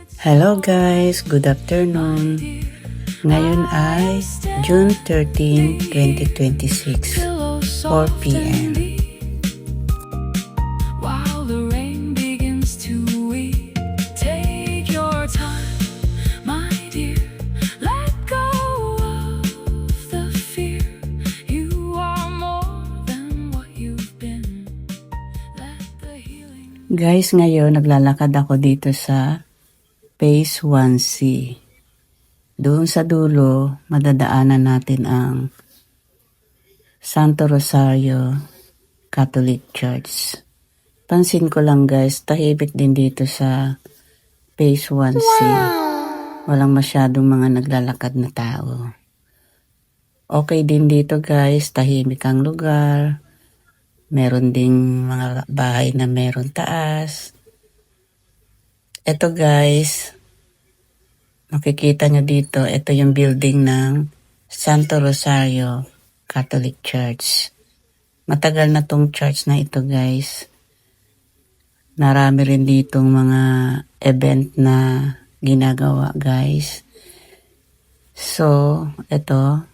Hello guys, good afternoon. Ngayon ay June 13, 2026, 4 p.m. While the rain begins to weep, take your time, my dear. Let go of the fear. You are more than what you've been. Let the healing. Guys, ngayon naglalakad ako dito sa Phase 1C. Doon sa dulo, madadaanan natin ang Santo Rosario Catholic Church. Pansin ko lang guys, tahimik din dito sa Phase 1C. Walang masyadong mga naglalakad na tao. Okay din dito guys, tahimik ang lugar. Meron ding mga bahay na meron taas. Ito guys, makikita nyo dito, ito yung building ng Santo Rosario Catholic Church. Matagal na tong church na ito guys. Marami rin ditong mga event na ginagawa guys. So, ito,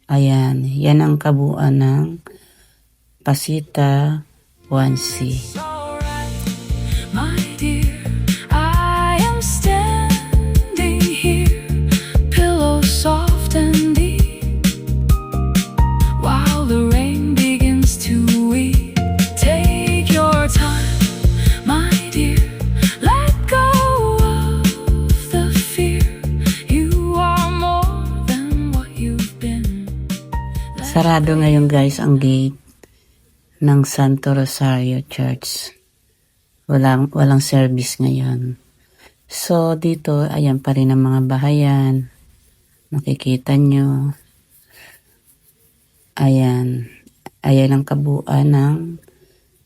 ayan, yan ang kabuuan ng Pasita 1C. Alright, my dear. I am standing here, pillow soft and deep. While the rain begins to weep, take your time, my dear. Let go of the fear. You are more than what you've been. Sarado ngayon guys ang gate ng Santo Rosario Church. Walang service ngayon. So dito, ayan pa rin ang mga bahayan. Makikita nyo. Ayan. Ayan ang kabuuan ng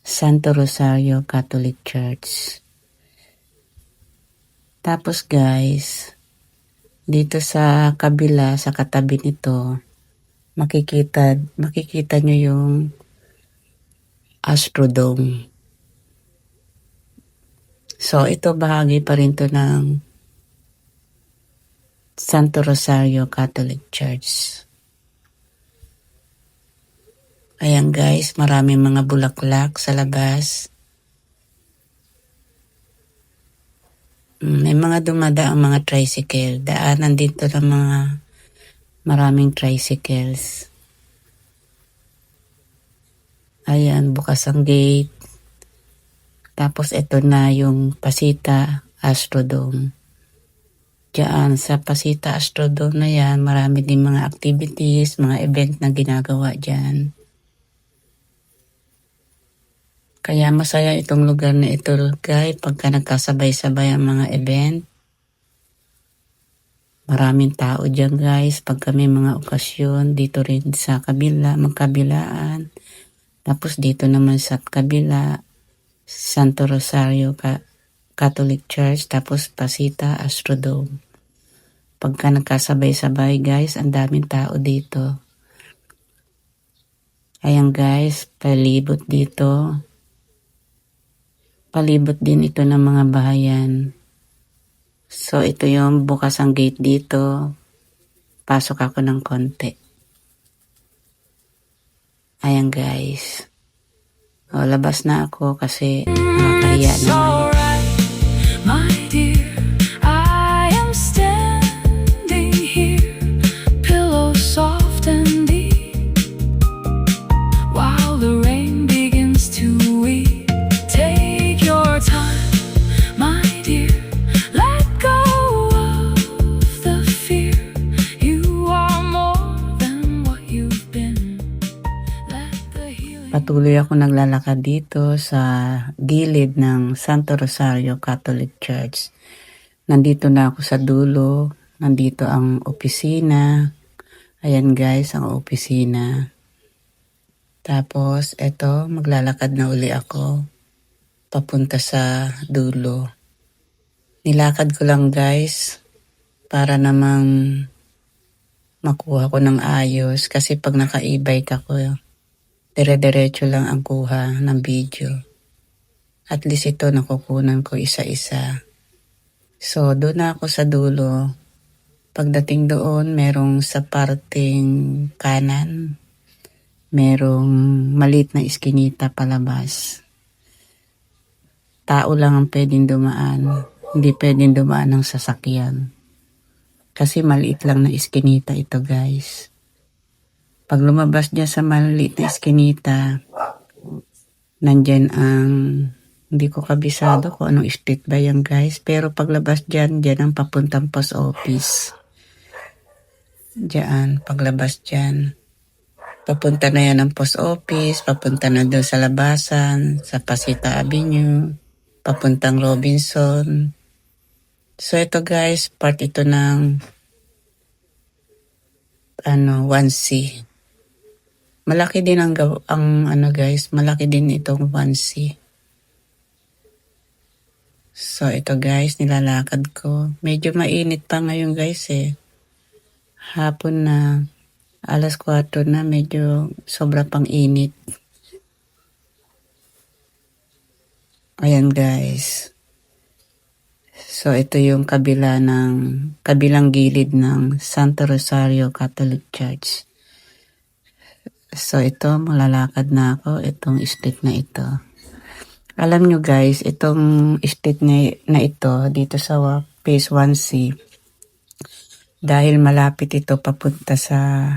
Santo Rosario Catholic Church. Tapos guys, dito sa kabila, sa katabi nito, makikita nyo yung Astrodome. So, ito bahagi pa rin to ng Santo Rosario Catholic Church. Ayan guys, maraming mga bulaklak sa labas. May mga dumadaang mga tricycle. Daanan dito ng mga maraming tricycles. Ayan, bukas ang gate. Tapos ito na yung Pasita Astrodome. Diyan sa Pasita Astrodome na yan, marami din mga activities, mga event na ginagawa dyan. Kaya masaya itong lugar na ito guys, pagka nagkasabay-sabay ang mga event. Maraming tao dyan guys, pagka may mga okasyon, dito rin sa kabila, magkabilaan. Tapos dito naman sa kabila, Santo Rosario Catholic Church, tapos Pasita Astrodome. Pagka nagkasabay-sabay guys, ang daming tao dito. Ayan guys, palibot dito. Palibot din ito ng mga bahayan. So ito yung bukas ang gate dito. Pasok ako ng konti. Ayan guys. O, labas na ako kasi nakakahiya It's naman. alright, my dear. I am standing here, pillow soft and deep. While the rain begins to weep, take your time, my dear. Let go of the fear. You are more than what you've been. Let the healing. Patuloy ako naglalakad dito sa gilid ng Santo Rosario Catholic Church. Nandito na ako sa dulo. Nandito ang opisina. Ayan guys, ang opisina. Tapos, eto, maglalakad na uli ako. Papunta sa dulo. Nilakad ko lang guys, para namang makuha ko ng ayos. Kasi pag naka-e-bike ako, dire-diretso lang ang kuha ng video. At least ito nakukunan ko isa-isa. So, doon na ako sa dulo. Pagdating doon, merong sa parting kanan, merong maliit na iskinita palabas. Tao lang ang pwedeng dumaan. Hindi pwedeng dumaan ng sasakyan. Kasi maliit lang na iskinita ito, guys. Pag lumabas dyan sa maliit na iskinita, nandyan ang, hindi ko kabisado kung anong street ba yan, guys. Pero paglabas dyan, dyan ang papuntang post office. Diyan, paglabas dyan. Papunta na yan ang post office, papunta na doon sa labasan, sa Pasita Avenue, papuntang Robinson. So ito guys, part ito ng 1C. Malaki din ang guys, malaki din itong 1C. So ito guys, nilalakad ko. Medyo mainit pa ngayon guys Hapon na, alas 4 na, medyo sobra pang init. Ayan guys. So ito yung kabilang gilid ng Santo Rosario Catholic Church. So ito, malalakad na ako, itong street na ito. Alam nyo guys, itong street na ito, dito sa Phase 1C, dahil malapit ito papunta sa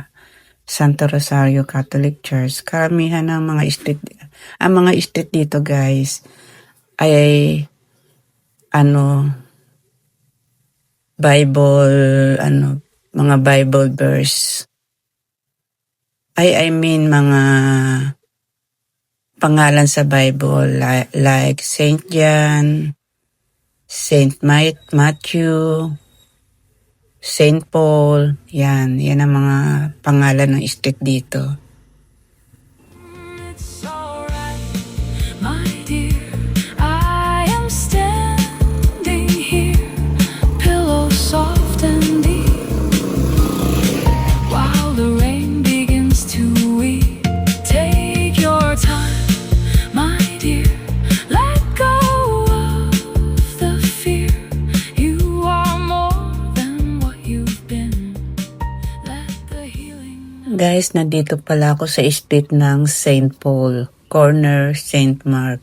Santo Rosario Catholic Church, karamihan ng mga street dito guys, ay mga Bible verse. I mean mga pangalan sa Bible like Saint John, Saint Matthew, Saint Paul. Yan ang mga pangalan ng street dito. It's alright, my dear. I am standing here, pillow soft and deep, while the rain begins to weep. Take your time, my dear. Let go of the fear. You are more than what you've been. Let the healing. Guys, nandito pala ako sa street ng Saint Paul, corner Saint Mark.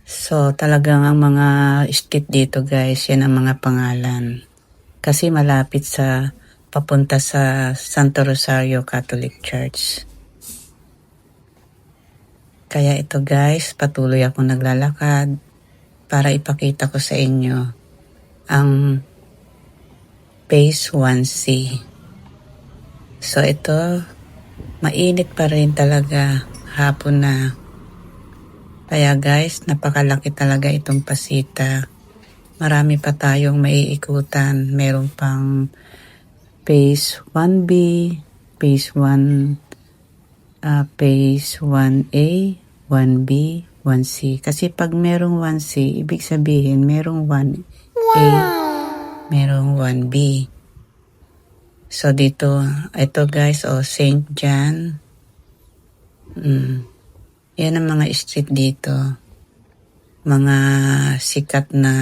So, talagang ang mga street dito guys, yan ang mga pangalan. Kasi malapit sa papunta sa Santo Rosario Catholic Church. Kaya ito guys, patuloy akong naglalakad para ipakita ko sa inyo ang Phase 1C. So ito, mainit pa rin talaga, hapon na. Kaya guys, napakalaki talaga itong Pasita. Marami pa tayong maiikutan. Meron pang Phase 1B, Phase 1, Phase 1A, 1B, 1C. Kasi pag merong 1C, ibig sabihin merong 1A, merong 1B. So dito, ito guys, Saint John. Yan ang mga street dito. Mga sikat na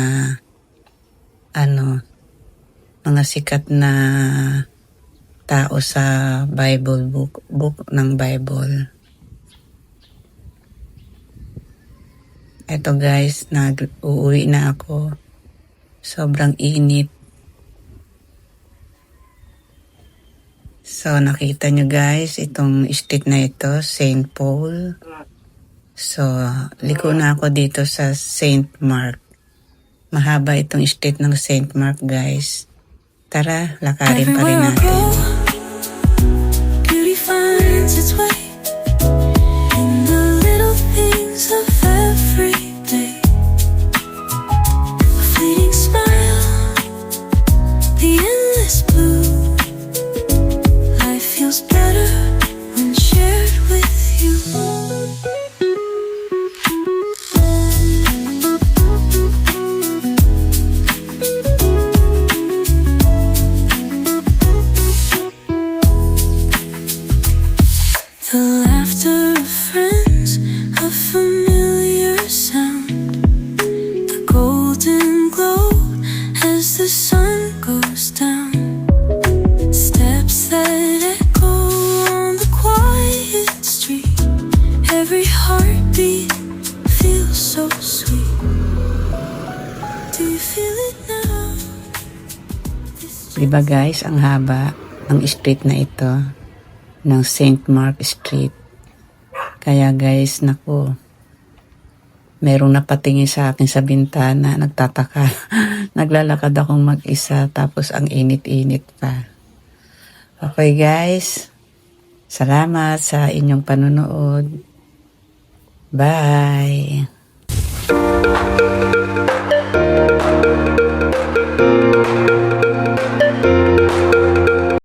tao sa Bible book ng Bible. Eto guys, uuwi na ako. Sobrang init. So nakita nyo guys, itong street na ito, Saint Paul. So liko na ako dito sa Saint Mark. Mahaba itong street ng Saint Mark guys. Tara, lakarin pa rin natin. Beauty finds its way in the little things of every day. A fleeting smile, the endless blue. Life feels better when shared with you. the sun goes down. Steps that echo on the quiet street. Every heartbeat feels so sweet. Do you feel it now? Diba guys, ang haba ng street na ito, ng St. Mark Street. Kaya guys, naku, merong napatingin sa akin sa bintana, nagtataka. Naglalakad akong mag-isa, tapos ang init-init pa. Okay guys, salamat sa inyong panonood. Bye!